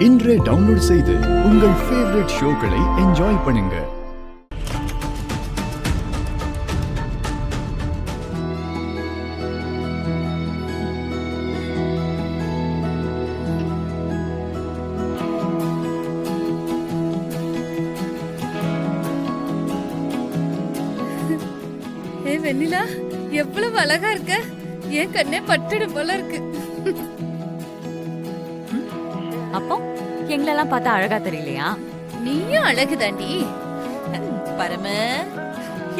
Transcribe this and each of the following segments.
இன்றே டவுன்லோட் செய்து உங்கள் ஃபேவரட் ஷோக்களை என்ஜாய் பண்ணுங்க. வெண்ணிலா, எவ்வளவு அழகா இருக்க. என் கண்ணே பட்டுடும் போல இருக்கு. அப்போ எங்களெல்லாம் பார்த்தா அழகா தெரியலையா? நீயும் அழகுதாண்டி. பரம,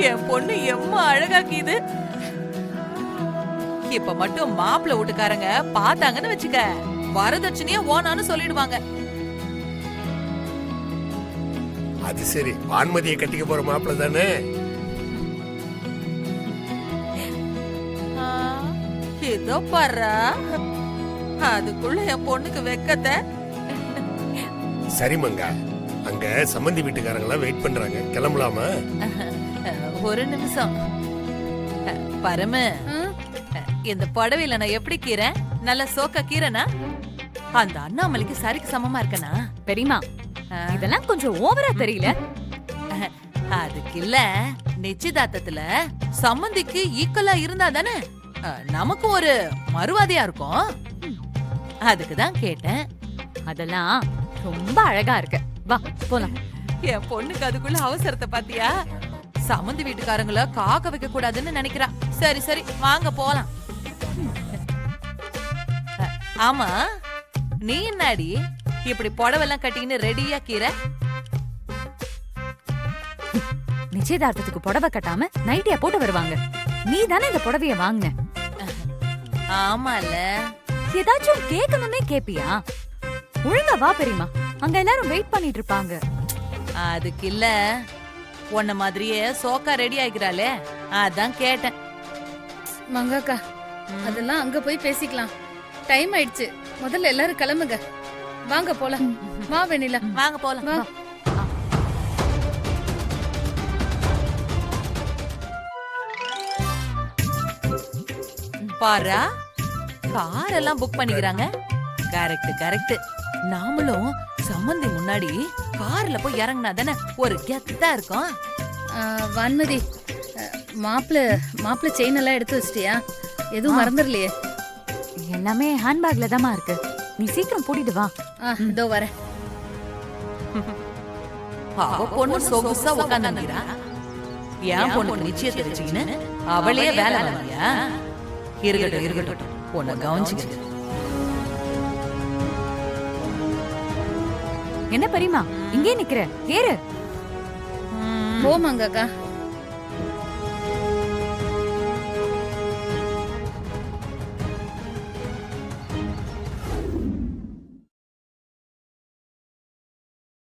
என் பொண்ணு எம்மா அழகாக்கிது. இப்ப மட்டும் மாப்பிள்ள வீட்டுக்காரங்க பார்த்தாங்கன்னு வச்சுக்க, வரதட்சணையா ஓனான்னு சொல்லிடுவாங்க. அது சரி, வான்மதியை கட்டிக்க போற மாப்பிள்ள தானே? ஏதோ பாரா, அதுக்குள்ள என் பொண்ணுக்கு வெக்கத்தை. சரி மங்கா, அங்க சம்பந்தி வீட்டுக்காரங்க வெயிட் பண்றாங்க, கிளம்பலாமா? ஒரு நிமிஷம். பரம, இந்த புடவையில நான் எப்படி கீரை? நல்ல சோக்கா கீரைனா? அந்த அண்ணாமலைக்கு சரிக்கு சமமா இருக்கனா? பெரியமா, இதெல்லாம் கொஞ்சம் ஓவரா தெரியல. அதுக்கு இல்ல, நிச்சயதார்த்தத்துல சம்பந்திக்கு ஈக்குவலா இருந்தா தானே நமக்கு ஒரு மறுவாதையா இருக்கும். அதுக்குதான் கேட்டேன். அதெல்லாம் ரொம்ப அழகா இருக்கு. வா போலாம். என் பொண்ணுக்கு அதுக்குள்ள அவசரத்தை பாத்தியா? சம்பந்தி வீட்டுக்காரங்கள காக்க வைக்க கூடாதுன்னு நினைக்கிறா. சரி சரி, வாங்க போலாம். ஆமா, நீ என்னாடி இப்படி புடவெல்லாம் கட்டின்னு ரெடியா கீரை? நிச்சயதார்த்தத்துக்கு புடவை கட்டாம நைட்டியா போட்டு வருவாங்க. நீ தானே இந்த புடவைய வாங்கின. ஆமால, ஏதாச்சும் கேட்கணும்னே கேப்பியா? ஒழுங்கா வா பெரியமா, அங்க எல்லாரும் வெயிட் பண்ணிட்டு இருப்பாங்க. அதுக்கு இல்ல, உன்ன மாதிரியே சோக்கா ரெடி ஆகிறாளே, அதான் கேட்டேன். மங்காக்கா, அதெல்லாம் அங்க போய் பேசிக்கலாம். டைம் ஆயிடுச்சு. முதல்ல எல்லாரும் கிளம்புங்க. வாங்க போலாம். வா வெண்ணிலா, வாங்க போலாம். வா. பாரா, கார் எல்லாம் புக் பண்ணிக்கிறாங்க. Correct correct. நாமளும் சம்பந்தி முன்னாடி கார்ல போய் இறங்கினா தானே ஒரு கெத்தா இருக்கும். வான்மதி, மாப்பிள்ள செயின் எல்லாம் எடுத்து வச்சிட்டியா? எதுவும் மறந்துடலையே? எல்லாமே ஹேண்ட்பேக்ல தாமா இருக்கு. நீ சீக்கிரம் கூட்டிட்டு வா. இதோ வரேன். அவ பொண்ணு சொகுசா உட்காந்துக்கிறா. என் பொண்ணு நிச்சயத்தை வச்சுக்கின்னு அவளே வேலை வாங்கியா? இருக்கட்டும் இருக்கட்டும், உன்னை கவனிச்சுக்க. என்ன பெரியமா, இங்கே நிக்கிற? ஏறு. போ மங்காக்கா.